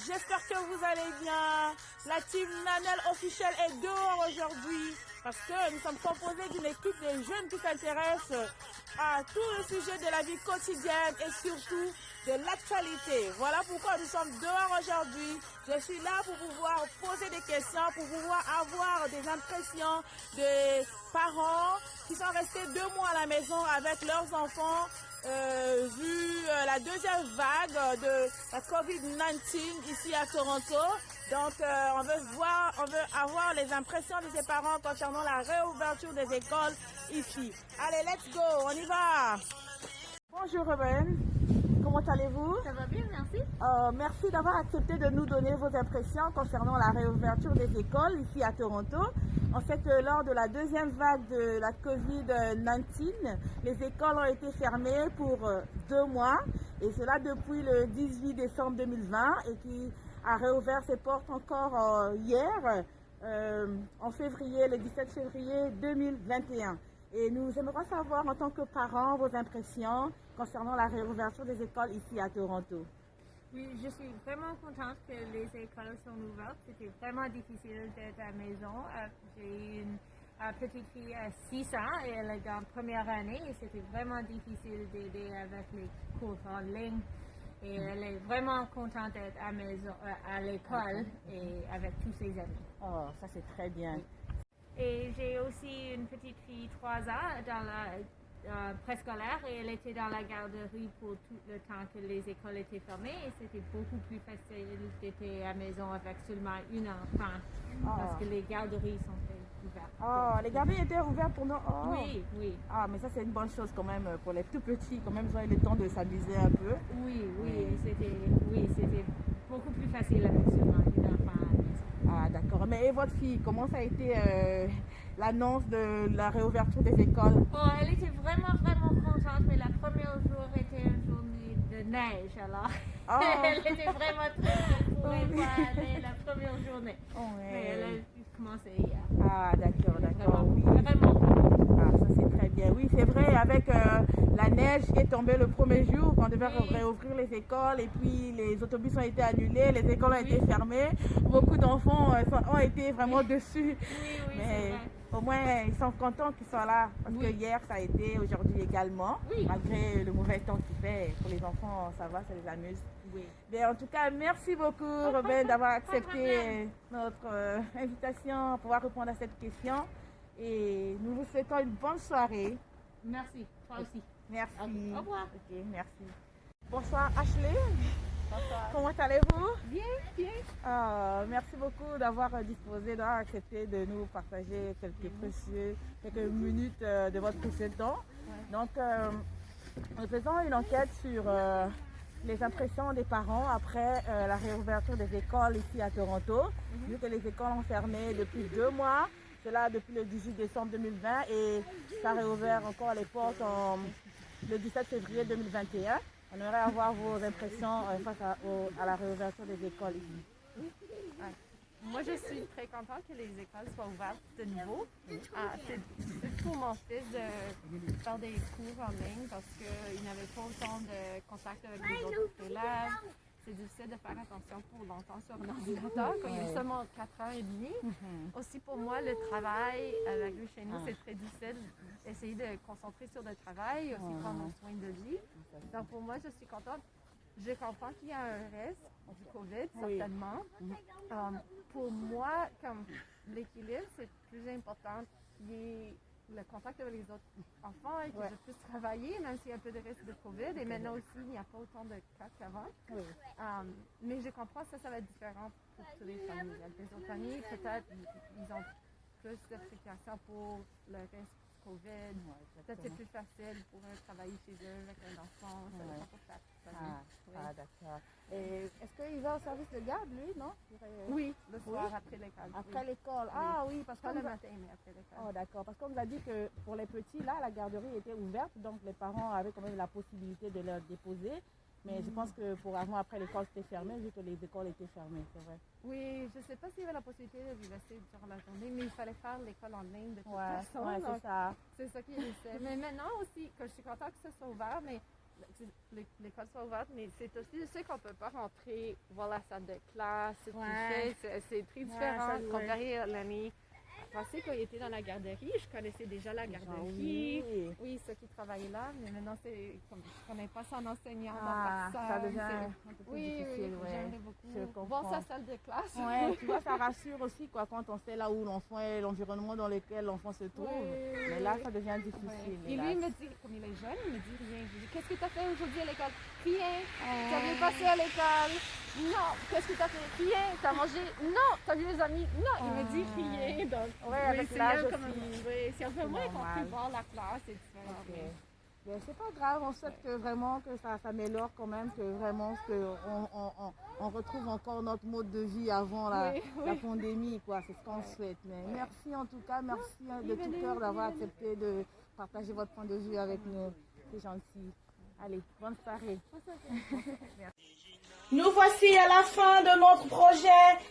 j'espère que vous allez bien. La team Nanel Officiel est dehors aujourd'hui parce que nous sommes composés d'une équipe de jeunes qui s'intéressent à tout le sujet de la vie quotidienne et surtout de l'actualité. Voilà pourquoi nous sommes dehors aujourd'hui. Je suis là pour pouvoir poser des questions, pour pouvoir avoir des impressions des parents qui sont restés 2 mois à la maison avec leurs enfants. Vu la deuxième vague de la COVID-19 ici à Toronto. Donc, on veut avoir les impressions de ses parents concernant la réouverture des écoles ici. Allez, let's go, on y va. Bonjour Ruben, comment allez-vous? Ça va bien, merci. Merci d'avoir accepté de nous donner vos impressions concernant la réouverture des écoles ici à Toronto. En fait, lors de la deuxième vague de la COVID-19, les écoles ont été fermées pour 2 mois, et cela depuis le 18 décembre 2020, et qui a réouvert ses portes encore hier, en février, le 17 février 2021. Et nous aimerions savoir, en tant que parents, vos impressions concernant la réouverture des écoles ici à Toronto. Oui, je suis vraiment contente que les écoles sont ouvertes. C'était vraiment difficile d'être à la maison. J'ai une petite fille à 6 ans et elle est en première année et c'était vraiment difficile d'aider avec les cours en ligne. Et elle est vraiment contente d'être à la maison, à l'école et avec tous ses amis. Oh, ça c'est très bien. Et j'ai aussi une petite fille 3 ans dans la préscolaire et elle était dans la garderie pour tout le temps que les écoles étaient fermées et c'était beaucoup plus facile d'être à la maison avec seulement une enfant parce que les garderies sont ouvertes. Oh, les garderies étaient ouvertes pour nous? Oh. Oui, oui. Ah, mais ça c'est une bonne chose quand même pour les tout petits, quand même ils ont eu le temps de s'amuser un peu. Oui, c'était beaucoup plus facile avec seulement une enfant à la maison. Ah, d'accord. Mais et votre fille, comment ça a été l'annonce de la réouverture des écoles? Bon, elle était vraiment contente, mais la première jour était une journée de neige, alors elle était vraiment triste pour aller la première journée. Mais elle a commencé hier. Ah, d'accord, oui. Vraiment. Ah, ça c'est très bien. Oui, c'est vrai, avec la neige qui est tombée le premier jour, on devait réouvrir les écoles et puis les autobus ont été annulés, les écoles ont été fermées. Beaucoup d'enfants ont été vraiment déçus. Oui, mais c'est vrai. au moins, ils sont contents qu'ils soient là. Parce que hier, ça a été, aujourd'hui également. Malgré le mauvais temps qu'il fait, pour les enfants, ça va, ça les amuse. Oui. Mais en tout cas, merci beaucoup, Ruben, d'avoir accepté notre invitation à pouvoir répondre à cette question. Et nous vous souhaitons une bonne soirée. Merci, toi aussi. Merci. Au revoir. Ok, merci. Bonsoir, Ashley. Bonsoir. Comment allez-vous? Bien. Merci beaucoup d'avoir accepté de nous partager quelques minutes de votre précieux temps. Donc, nous faisons une enquête sur les impressions des parents après la réouverture des écoles ici à Toronto. Vu que les écoles ont fermé depuis 2 mois, cela depuis le 18 décembre 2020 et ça a réouvert encore les portes le 17 février 2021. On aimerait avoir vos impressions face à la réouverture des écoles ici. Moi, je suis très contente que les écoles soient ouvertes de nouveau. C'est pour mon fils de faire des cours en ligne parce qu'il n'avait pas autant de contact avec les autres élèves. C'est difficile de faire attention pour longtemps sur un ordinateur quand il a seulement 4 ans et demi. Aussi pour moi, le travail avec lui chez nous, c'est très difficile d'essayer de concentrer sur le travail et aussi prendre soin de lui. Donc pour moi, je suis contente. Je comprends qu'il y a un risque du COVID, certainement. Pour moi, comme l'équilibre, c'est plus important qu'il y ait le contact avec les autres enfants et que je puisse travailler, même s'il y a un peu de risque de COVID. Et maintenant aussi, il n'y a pas autant de cas qu'avant. Mais je comprends que ça va être différent pour toutes les familles. Il y a des autres familles, peut-être, ils ont plus de précautions pour le risque COVID. Peut-être c'est plus facile pour eux de travailler chez eux avec un enfant. Ça dépend pour chaque famille. D'accord. Et est-ce qu'il va au service de garde, lui, non? Oui, le soir après l'école. Après l'école. Ah oui, parce Pas qu'on le matin, mais après l'école. Oh d'accord, parce qu'on nous a dit que pour les petits, là, la garderie était ouverte, donc les parents avaient quand même la possibilité de leur déposer. Mais je pense que pour avant, après l'école, c'était fermé, vu que les écoles étaient fermées, c'est vrai. Oui, je ne sais pas s'il y avait la possibilité de lui laisser durant la journée, mais il fallait faire l'école en ligne de toute façon. Ouais, c'est ça. C'est ça qui est laissé. Mais maintenant aussi, que je suis contente que ça soit ouvert, mais l'école soit ouverte, mais c'est aussi, je sais qu'on ne peut pas rentrer voir la salle de classe, Ouais. c'est très différent ça, comparé à l'année passée quand il était dans la garderie. Je connaissais déjà la garderie, oui, ceux qui travaillaient là, mais maintenant, c'est comme je ne connais pas son enseignant, ça devient un peu plus difficile. J'aimerais beaucoup voir sa salle de classe. Ouais, tu vois, ça rassure aussi quoi, quand on sait là où l'enfant est, l'environnement dans lequel l'enfant se trouve. Oui. Mais là, ça devient difficile. Et lui, il me dit, comme il est jeune, il me dit rien. Je lui dis, qu'est-ce que tu as fait aujourd'hui à l'école? Rien. Tu as bien passé à l'école? Non. Qu'est-ce que tu as fait? Rien. Tu as mangé? Non. Tu as vu les amis? Non. Il me dit rien. Donc, avec l'âge aussi. C'est un peu moins qu'on peut voir la classe et différent. Okay. Mais c'est pas grave, on souhaite que vraiment que ça s'améliore quand même, que vraiment on retrouve encore notre mode de vie avant la pandémie, quoi. C'est ce qu'on souhaite. Mais merci en tout cas, merci de tout cœur d'avoir accepté de partager votre point de vue avec nous. C'est gentil. Allez, bonne soirée. Nous voici à la fin de notre projet.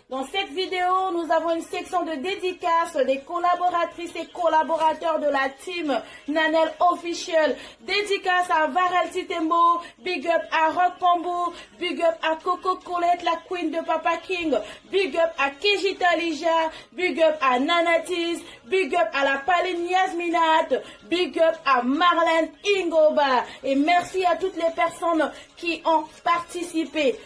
Dans cette vidéo, nous avons une section de dédicaces des collaboratrices et collaborateurs de la team Nanel Official. Dédicace à Varel Titembo, big up à Rock Pambou, big up à Coco Colette, la queen de Papa King, big up à Kejita Lija, big up à Nanatis, big up à la Paline Yasminat, big up à Marlène Ingoba. Et merci à toutes les personnes qui ont participé.